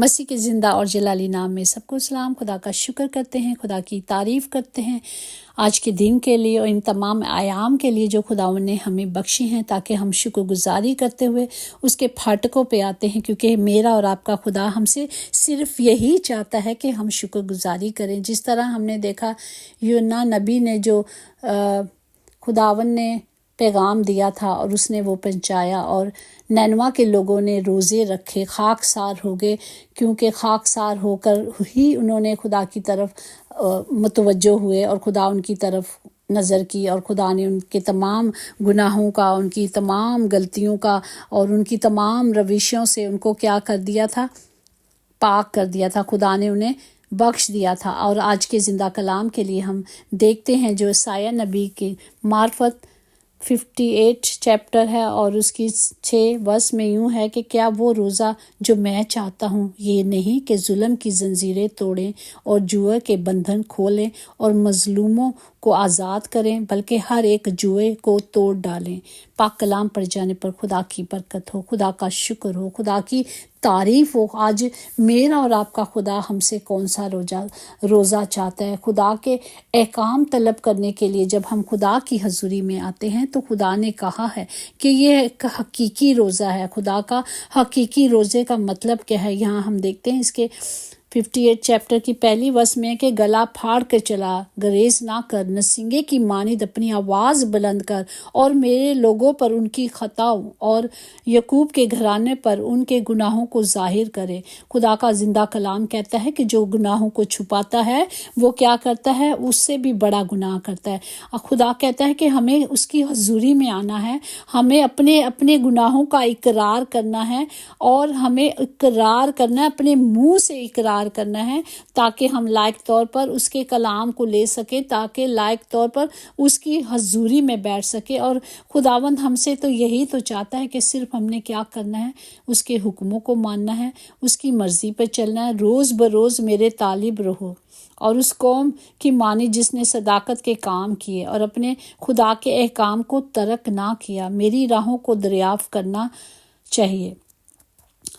مسیح کے زندہ اور جلالی نام میں سب کو سلام۔ خدا کا شکر کرتے ہیں، خدا کی تعریف کرتے ہیں آج کے دن کے لیے اور ان تمام ایام کے لیے جو خداوند نے ہمیں بخشی ہیں، تاکہ ہم شکر گزاری کرتے ہوئے اس کے پھاٹکوں پہ آتے ہیں، کیونکہ میرا اور آپ کا خدا ہم سے صرف یہی چاہتا ہے کہ ہم شکر گزاری کریں۔ جس طرح ہم نے دیکھا یونا نبی نے جو خداوند نے پیغام دیا تھا اور اس نے وہ پہنچایا، اور نینوا کے لوگوں نے روزے رکھے، خاکسار ہو گئے، کیونکہ خاکسار ہو کر ہی انہوں نے خدا کی طرف متوجہ ہوئے اور خدا ان کی طرف نظر کی، اور خدا نے ان کے تمام گناہوں کا، ان کی تمام غلطیوں کا اور ان کی تمام روشوں سے ان کو کیا کر دیا تھا؟ پاک کر دیا تھا۔ خدا نے انہیں بخش دیا تھا۔ اور آج کے زندہ کلام کے لیے ہم دیکھتے ہیں جو یسایہ نبی کی معرفت 58 چیپٹر ہے، اور اس کی 6 ورس میں یوں ہے کہ کیا وہ روزہ جو میں چاہتا ہوں یہ نہیں کہ ظلم کی زنجیریں توڑیں اور جوئے کے بندھن کھولیں اور مظلوموں کو آزاد کریں، بلکہ ہر ایک جوئے کو توڑ ڈالیں۔ پاک کلام پڑھ جانے پر خدا کی برکت ہو، خدا کا شکر ہو، خدا کی تعریف ہو۔ آج میرا اور آپ کا خدا ہم سے کون سا روزہ چاہتا ہے؟ خدا کے احکام طلب کرنے کے لیے جب ہم خدا کی حضوری میں آتے ہیں تو خدا نے کہا ہے کہ یہ ایک حقیقی روزہ ہے۔ خدا کا حقیقی روزے کا مطلب کیا ہے؟ یہاں ہم دیکھتے ہیں اس کے 58 چیپٹر کی پہلی ورس میں کہ گلا پھاڑ کر چلا، گریز نہ کر، نسنگے کی مانند اپنی آواز بلند کر، اور میرے لوگوں پر ان کی خطاؤں اور یعقوب کے گھرانے پر ان کے گناہوں کو ظاہر کرے۔ خدا کا زندہ کلام کہتا ہے کہ جو گناہوں کو چھپاتا ہے وہ کیا کرتا ہے؟ اس سے بھی بڑا گناہ کرتا ہے۔ اور خدا کہتا ہے کہ ہمیں اس کی حضوری میں آنا ہے، ہمیں اپنے گناہوں کا اقرار کرنا ہے، اور ہمیں اقرار کرنا ہے، اپنے منہ سے اقرار کرنا ہے، تاکہ ہم لائق طور پر اس کے کلام کو لے سکیں، تاکہ لائق طور پر اس کی حضوری میں بیٹھ سکے۔ اور خداوند ہم سے تو یہی تو چاہتا ہے کہ صرف ہم نے کیا کرنا ہے؟ اس کے حکموں کو ماننا ہے، اس کی مرضی پہ چلنا ہے۔ روز بروز میرے طالب رہو، اور اس قوم کی مانی جس نے صداقت کے کام کیے اور اپنے خدا کے احکام کو ترک نہ کیا۔ میری راہوں کو دریافت کرنا چاہیے۔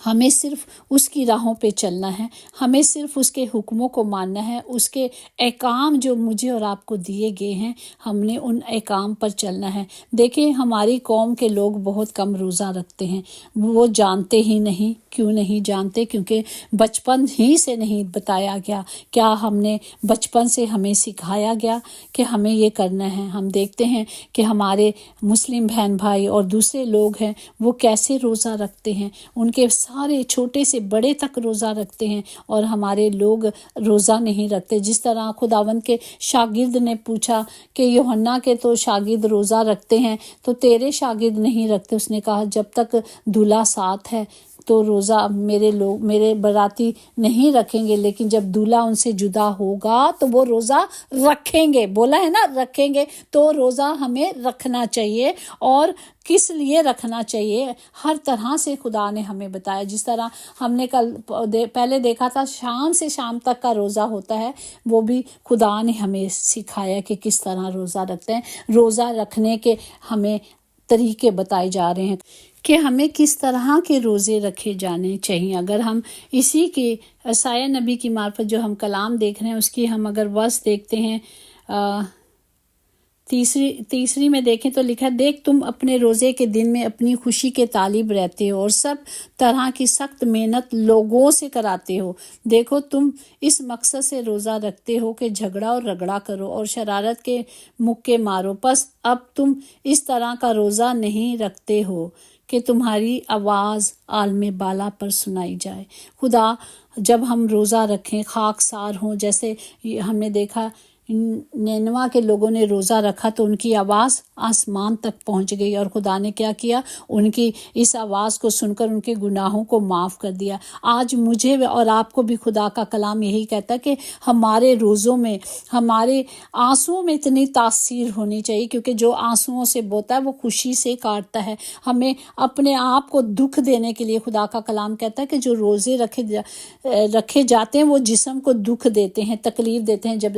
ہمیں صرف اس کی راہوں پہ چلنا ہے، ہمیں صرف اس کے حکموں کو ماننا ہے، اس کے احکام جو مجھے اور آپ کو دیے گئے ہیں ہم نے ان احکام پر چلنا ہے۔ دیکھیں ہماری قوم کے لوگ بہت کم روزہ رکھتے ہیں، وہ جانتے ہی نہیں۔ کیوں نہیں جانتے؟ کیونکہ بچپن ہی سے نہیں بتایا گیا۔ کیا ہم نے بچپن سے ہمیں سکھایا گیا کہ ہمیں یہ کرنا ہے؟ ہم دیکھتے ہیں کہ ہمارے مسلم بہن بھائی اور دوسرے لوگ ہیں وہ کیسے روزہ رکھتے ہیں، ان کے سارے چھوٹے سے بڑے تک روزہ رکھتے ہیں، اور ہمارے لوگ روزہ نہیں رکھتے۔ جس طرح خداوند کے شاگرد نے پوچھا کہ یوحنا کے تو شاگرد روزہ رکھتے ہیں تو تیرے شاگرد نہیں رکھتے؟ اس نے کہا جب تک دولہا ساتھ ہے تو روزہ میرے براتی نہیں رکھیں گے، لیکن جب دولہا ان سے جدا ہوگا تو وہ روزہ رکھیں گے۔ بولا ہے نا رکھیں گے، تو روزہ ہمیں رکھنا چاہیے۔ اور کس لیے رکھنا چاہیے؟ ہر طرح سے خدا نے ہمیں بتایا۔ جس طرح ہم نے پہلے دیکھا تھا شام سے شام تک کا روزہ ہوتا ہے، وہ بھی خدا نے ہمیں سکھایا کہ کس طرح روزہ رکھتے ہیں۔ روزہ رکھنے کے ہمیں طریقے بتائے جا رہے ہیں کہ ہمیں کس طرح کے روزے رکھے جانے چاہیے۔ اگر ہم اسی کی یسایہ نبی کی معرفت جو ہم کلام دیکھ رہے ہیں اس کی ہم اگر ورس دیکھتے ہیں، تیسری میں دیکھیں تو لکھا ہے، دیکھ تم اپنے روزے کے دن میں اپنی خوشی کے طالب رہتے ہو اور سب طرح کی سخت محنت لوگوں سے کراتے ہو۔ دیکھو تم اس مقصد سے روزہ رکھتے ہو کہ جھگڑا اور رگڑا کرو اور شرارت کے مکے مارو، پس اب تم اس طرح کا روزہ نہیں رکھتے ہو کہ تمہاری آواز عالم بالا پر سنائی جائے۔ خدا جب ہم روزہ رکھیں، خاکسار ہوں، جیسے ہم نے دیکھا نینوا کے لوگوں نے روزہ رکھا تو ان کی آواز آسمان تک پہنچ گئی، اور خدا نے کیا کیا؟ ان کی اس آواز کو سن کر ان کے گناہوں کو معاف کر دیا۔ آج مجھے اور آپ کو بھی خدا کا کلام یہی کہتا ہے کہ ہمارے روزوں میں، ہمارے آنسوؤں میں اتنی تاثیر ہونی چاہیے، کیونکہ جو آنسوؤں سے بوتا ہے وہ خوشی سے کاٹتا ہے۔ ہمیں اپنے آپ کو دکھ دینے کے لیے خدا کا کلام کہتا ہے کہ جو روزے رکھے جاتے ہیں وہ جسم کو دکھ دیتے ہیں، تکلیف دیتے ہیں۔ جب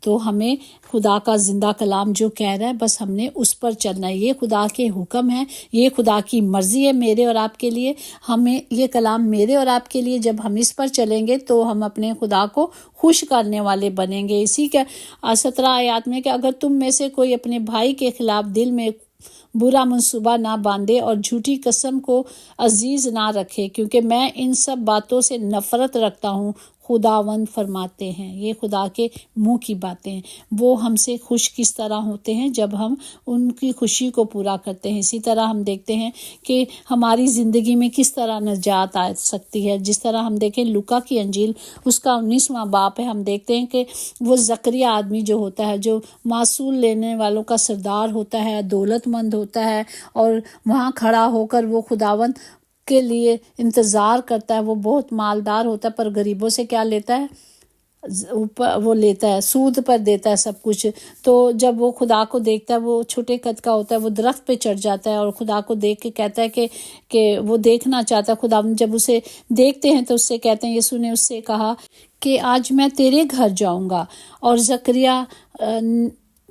تو ہمیں خدا کا زندہ کلام جو کہہ رہا ہے بس ہم نے اس پر چلنا ہے۔ یہ خدا کے حکم ہے، یہ خدا کی مرضی ہے میرے اور آپ کے لیے۔ ہمیں یہ کلام میرے اور آپ کے لیے، جب ہم اس پر چلیں گے تو ہم اپنے خدا کو خوش کرنے والے بنیں گے۔ اسی کا 17 آیات میں کہ اگر تم میں سے کوئی اپنے بھائی کے خلاف دل میں برا منصوبہ نہ باندھے اور جھوٹی قسم کو عزیز نہ رکھے، کیونکہ میں ان سب باتوں سے نفرت رکھتا ہوں، خداوند فرماتے ہیں۔ یہ خدا کے منہ کی باتیں ہیں۔ وہ ہم سے خوش کس طرح ہوتے ہیں جب ہم ان کی خوشی کو پورا کرتے ہیں۔ اسی طرح ہم دیکھتے ہیں کہ ہماری زندگی میں کس طرح نجات آ سکتی ہے۔ جس طرح ہم دیکھیں لوکا کی انجیل اس کا 19واں باب ہے، ہم دیکھتے ہیں کہ وہ زکریا آدمی جو ہوتا ہے، جو معصول لینے والوں کا سردار ہوتا ہے، دولت مند ہوتا ہے، اور وہاں کھڑا ہو کر وہ خداوند کے لیے انتظار کرتا ہے۔ وہ بہت مالدار ہوتا ہے پر غریبوں سے کیا لیتا ہے؟ وہ لیتا ہے، سود پر دیتا ہے سب کچھ۔ تو جب وہ خدا کو دیکھتا ہے، وہ چھوٹے قد کا ہوتا ہے، وہ درخت پہ چڑھ جاتا ہے اور خدا کو دیکھ کے کہتا ہے کہ وہ دیکھنا چاہتا ہے۔ خدا جب اسے دیکھتے ہیں تو اس سے کہتے ہیں، یسوع نے اس سے کہا کہ آج میں تیرے گھر جاؤں گا۔ اور زکریا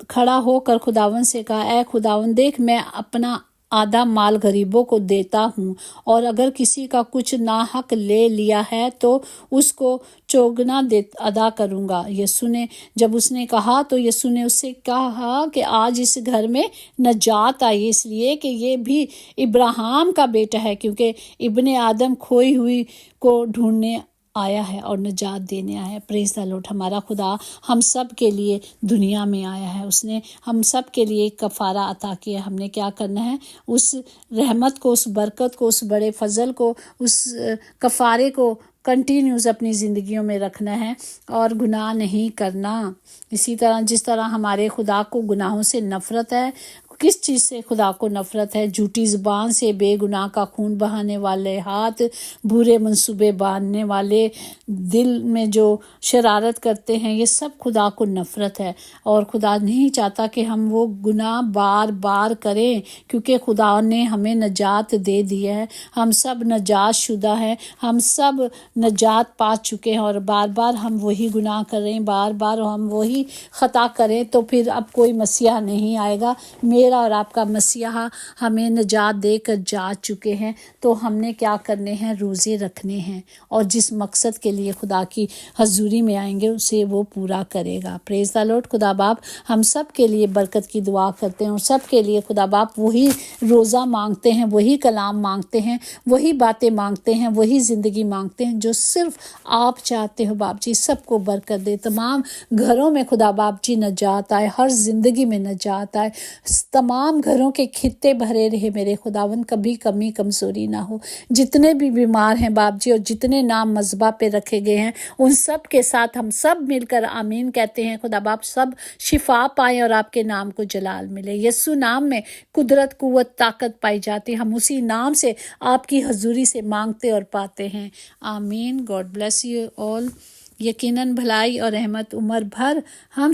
کھڑا ہو کر خداوند سے کہا، اے خداوند دیکھ، میں اپنا آدھا مال غریبوں کو دیتا ہوں، اور اگر کسی کا کچھ ناحق لے لیا ہے تو اس کو چوگنا ادا کروں گا۔ یسوع نے جب اس نے کہا تو یسوع نے اس سے کہا کہ آج اس گھر میں نجات آئی، اس لیے کہ یہ بھی ابراہیم کا بیٹا ہے، کیونکہ ابن آدم کھوئی ہوئی کو ڈھونڈنے آیا ہے اور نجات دینے آیا ہے۔ پریز دی لارڈ۔ ہمارا خدا ہم سب کے لیے دنیا میں آیا ہے، اس نے ہم سب کے لیے ایک کفارہ عطا کیا۔ ہم نے کیا کرنا ہے؟ اس رحمت کو، اس برکت کو، اس بڑے فضل کو، اس کفارے کو کنٹینیوز اپنی زندگیوں میں رکھنا ہے اور گناہ نہیں کرنا۔ اسی طرح جس طرح ہمارے خدا کو گناہوں سے نفرت ہے، کس چیز سے خدا کو نفرت ہے؟ جھوٹی زبان سے، بے گناہ کا خون بہانے والے ہاتھ، برے منصوبے باندھنے والے، دل میں جو شرارت کرتے ہیں، یہ سب خدا کو نفرت ہے۔ اور خدا نہیں چاہتا کہ ہم وہ گناہ بار بار کریں، کیونکہ خدا نے ہمیں نجات دے دی ہے۔ ہم سب نجات شدہ ہیں، ہم سب نجات پا چکے ہیں، اور بار بار ہم وہی گناہ کریں، بار بار ہم وہی خطا کریں تو پھر اب کوئی مسیح نہیں آئے گا۔ میرا اور آپ کا مسیح ہمیں نجات دے کر جا چکے ہیں، تو ہم نے کیا کرنے ہیں؟ روزے رکھنے ہیں، اور جس مقصد کے لیے خدا کی حضوری میں آئیں گے اسے وہ پورا کرے گا۔ پریز دی لارڈ۔ خدا باپ ہم سب کے لیے برکت کی دعا کرتے ہیں، اور سب کے لیے خدا باپ وہی روزہ مانگتے ہیں، وہی کلام مانگتے ہیں، وہی باتیں مانگتے ہیں، وہی زندگی مانگتے ہیں جو صرف آپ چاہتے ہو۔ باپ جی سب کو برکت دے، تمام گھروں میں خدا باپ جی نجات آئے، ہر زندگی میں نجات آئے، تمام گھروں کے خطے بھرے رہے میرے خداوند، کبھی کمی کمزوری نہ ہو۔ جتنے بھی بیمار ہیں باپ جی، اور جتنے نام مذبح پہ رکھے گئے ہیں، ان سب کے ساتھ ہم سب مل کر آمین کہتے ہیں۔ خدا باپ سب شفا پائیں اور آپ کے نام کو جلال ملے۔ یسوع نام میں قدرت، قوت، طاقت پائی جاتی، ہم اسی نام سے آپ کی حضوری سے مانگتے اور پاتے ہیں۔ آمین۔ God bless you all. یقیناً بھلائی اور رحمت عمر بھر ہم